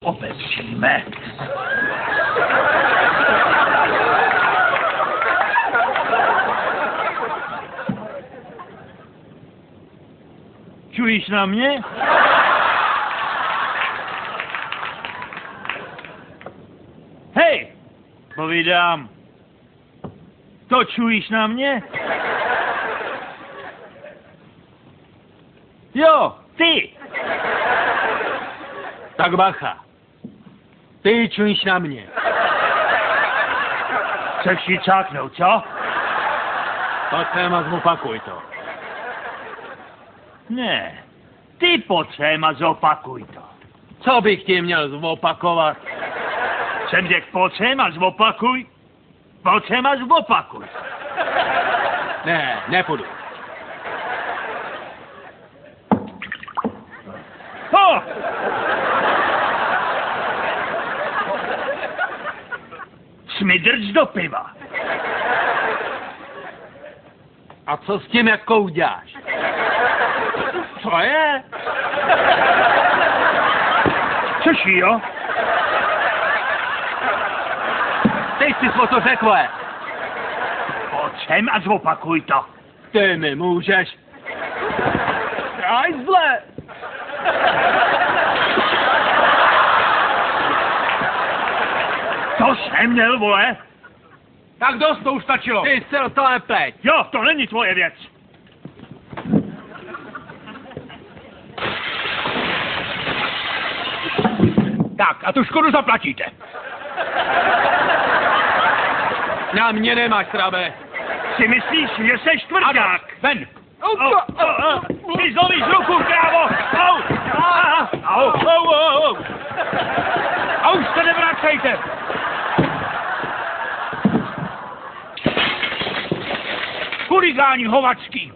Obecíme. Čujíš na mě? Hej, povídám. To čujíš na mě? Jo, ty. Tak bacha. Ty čujíš na mě. Chceš si cáknout, co? Pojďme a zopakuj to. Ne, ty pojď a zopakuj to. Co bych ti měl zopakovat? Jsem řekl, pojď a zopakuj. Pojď a zopakuj. Ne, nepůjdu. Ho! Smidrc do piva. A co s tím jako uděláš? Co je? Což jo? Teď jsi to řekl. Pojď sem a zopakuj to. Ty mi můžeš. Krajzle! To jsem měl, vole? Tak dost, to už stačilo. Ty se do toho nepleť. Jo, to není tvoje věc. Tak, a tu škodu zaplatíte. Na mě nemáš, Trabe. Si myslíš, že seš tvrdák? Ven. Ty zlomíš ruku, krávo! Au! Au! Au! A už se nevracejte! Huligáni hovačský!